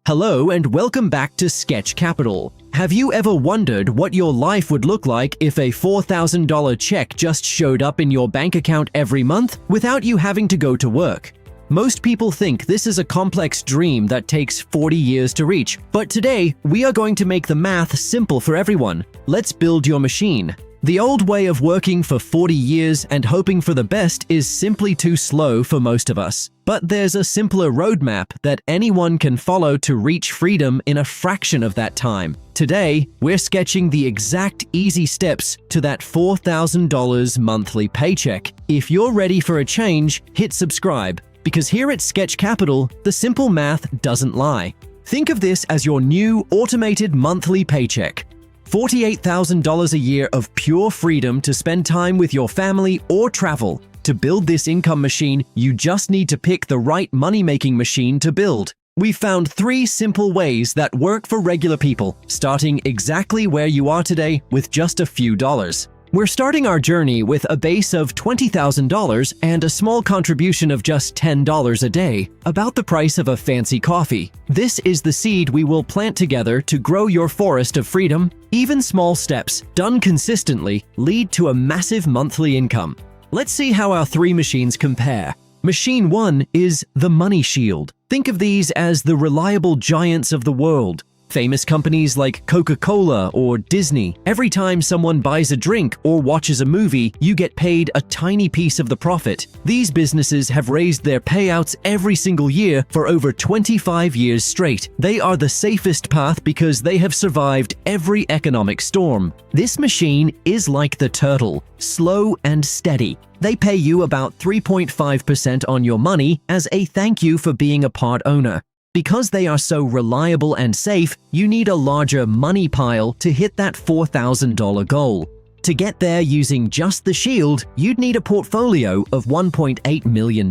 Hello and welcome back to Sketch Capital. Have you ever wondered what your life would look like if a $4,000 check just showed up in your bank account every month without you having to go to work? Most people think this is a complex dream that takes 40 years to reach, but today we are going to make the math simple for everyone. Let's build your machine. The old way of working for 40 years and hoping for the best is simply too slow for most of us. But there's a simpler roadmap that anyone can follow to reach freedom in a fraction of that time. Today, we're sketching the exact easy steps to that $4,000 monthly paycheck. If you're ready for a change, hit subscribe, because here at Sketch Capital, the simple math doesn't lie. Think of this as your new automated monthly paycheck. $48,000 a year of pure freedom to spend time with your family or travel. To build this income machine, you just need to pick the right money-making machine to build. We've found 3 simple ways that work for regular people, starting exactly where you are today with just a few dollars. We're starting our journey with a base of $20,000 and a small contribution of just $10 a day, about the price of a fancy coffee. This is the seed we will plant together to grow your forest of freedom. Even small steps, done consistently, lead to a massive monthly income. Let's see how our 3 machines compare. Machine 1 is the Money Shield. Think of these as the reliable giants of the world. Famous companies like Coca-Cola or Disney. Every time someone buys a drink or watches a movie, you get paid a tiny piece of the profit. These businesses have raised their payouts every single year for over 25 years straight. They are the safest path because they have survived every economic storm. This machine is like the turtle, slow and steady. They pay you about 3.5% on your money as a thank you for being a part owner. Because they are so reliable and safe, you need a larger money pile to hit that $4,000 goal. To get there using just the Shield, you'd need a portfolio of $1.8 million.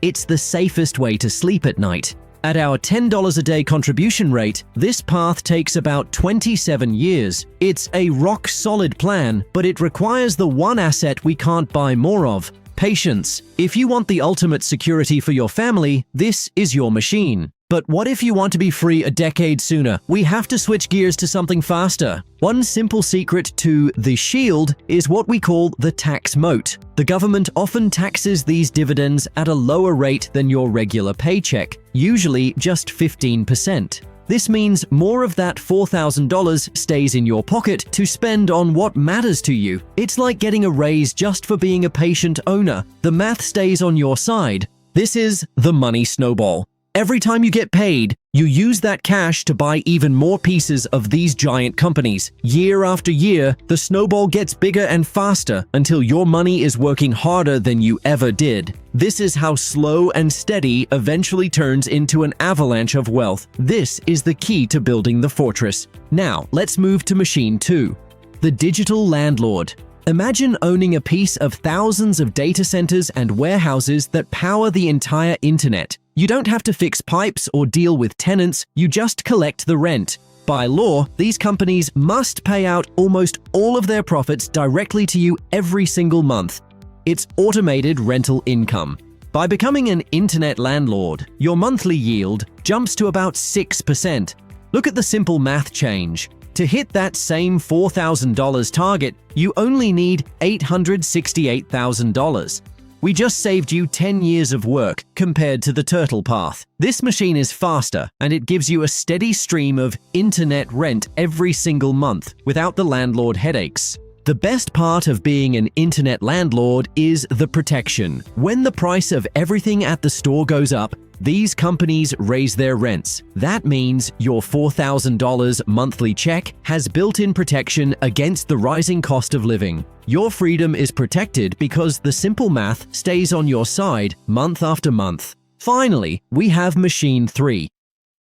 It's the safest way to sleep at night. At our $10 a day contribution rate, this path takes about 27 years. It's a rock-solid plan, but it requires the one asset we can't buy more of: patience. If you want the ultimate security for your family, this is your machine. But what if you want to be free a decade sooner? We have to switch gears to something faster. One simple secret to the Shield is what we call the tax moat. The government often taxes these dividends at a lower rate than your regular paycheck, usually just 15%. This means more of that $4,000 stays in your pocket to spend on what matters to you. It's like getting a raise just for being a patient owner. The math stays on your side. This is the money snowball. Every time you get paid, you use that cash to buy even more pieces of these giant companies. Year after year, the snowball gets bigger and faster until your money is working harder than you ever did. This is how slow and steady eventually turns into an avalanche of wealth. This is the key to building the fortress. Now, let's move to machine 2, the digital landlord. Imagine owning a piece of thousands of data centers and warehouses that power the entire internet. You don't have to fix pipes or deal with tenants, you just collect the rent. By law, these companies must pay out almost all of their profits directly to you every single month. It's automated rental income. By becoming an internet landlord, your monthly yield jumps to about 6%. Look at the simple math change. To hit that same $4,000 target, you only need $868,000. We just saved you 10 years of work compared to the turtle path. This machine is faster, and it gives you a steady stream of internet rent every single month without the landlord headaches. The best part of being an internet landlord is the protection. When the price of everything at the store goes up, these companies raise their rents. That means your $4,000 monthly check has built-in protection against the rising cost of living. Your freedom is protected because the simple math stays on your side month after month. Finally, we have machine 3,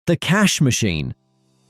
the cash machine.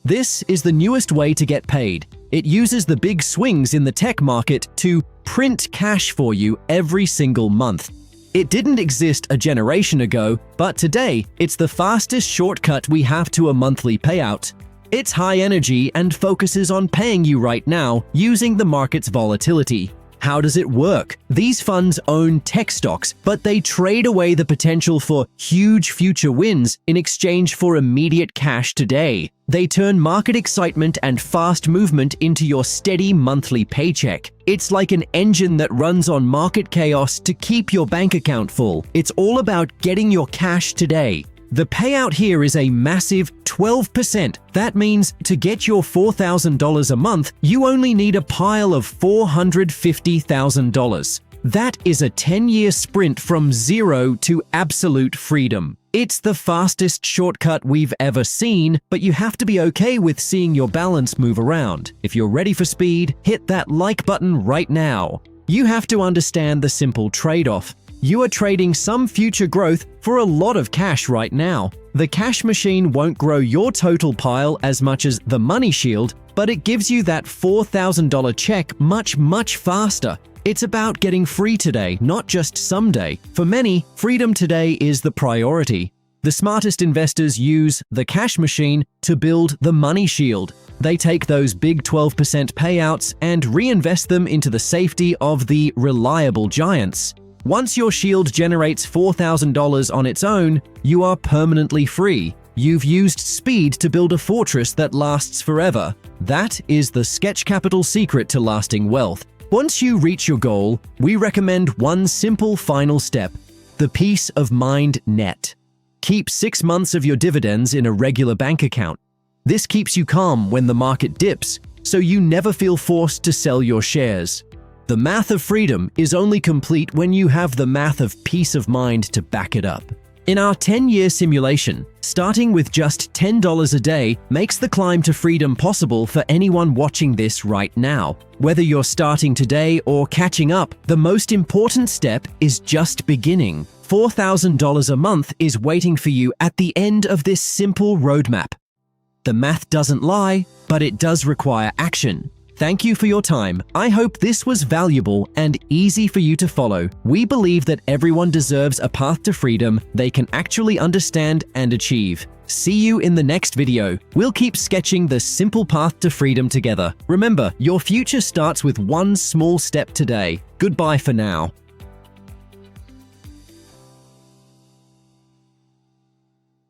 This is the newest way to get paid. It uses the big swings in the tech market to print cash for you every single month. It didn't exist a generation ago, but today it's the fastest shortcut we have to a monthly payout. It's high energy and focuses on paying you right now using the market's volatility. How does it work? These funds own tech stocks, but they trade away the potential for huge future wins in exchange for immediate cash today. They turn market excitement and fast movement into your steady monthly paycheck. It's like an engine that runs on market chaos to keep your bank account full. It's all about getting your cash today. The payout here is a massive 12%. That means to get your $4,000 a month, you only need a pile of $450,000. That is a 10-year sprint from zero to absolute freedom. It's the fastest shortcut we've ever seen, but you have to be okay with seeing your balance move around. If you're ready for speed, hit that like button right now. You have to understand the simple trade-off. You are trading some future growth for a lot of cash right now. The cash machine won't grow your total pile as much as the money shield, but it gives you that $4,000 check much faster. It's about getting free today, not just someday. For many, freedom today is the priority. The smartest investors use the cash machine to build the money shield. They take those big 12% payouts and reinvest them into the safety of the reliable giants. Once your shield generates $4,000 on its own, you are permanently free. You've used speed to build a fortress that lasts forever. That is the Sketch Capital secret to lasting wealth. Once you reach your goal, we recommend one simple final step: the Peace of Mind Net. Keep 6 months of your dividends in a regular bank account. This keeps you calm when the market dips, so you never feel forced to sell your shares. The math of freedom is only complete when you have the math of peace of mind to back it up. In our 10-year simulation, starting with just $10 a day makes the climb to freedom possible for anyone watching this right now. Whether you're starting today or catching up, the most important step is just beginning. $4,000 a month is waiting for you at the end of this simple roadmap. The math doesn't lie, but it does require action. Thank you for your time. I hope this was valuable and easy for you to follow. We believe that everyone deserves a path to freedom they can actually understand and achieve. See you in the next video. We'll keep sketching the simple path to freedom together. Remember, your future starts with one small step today. Goodbye for now.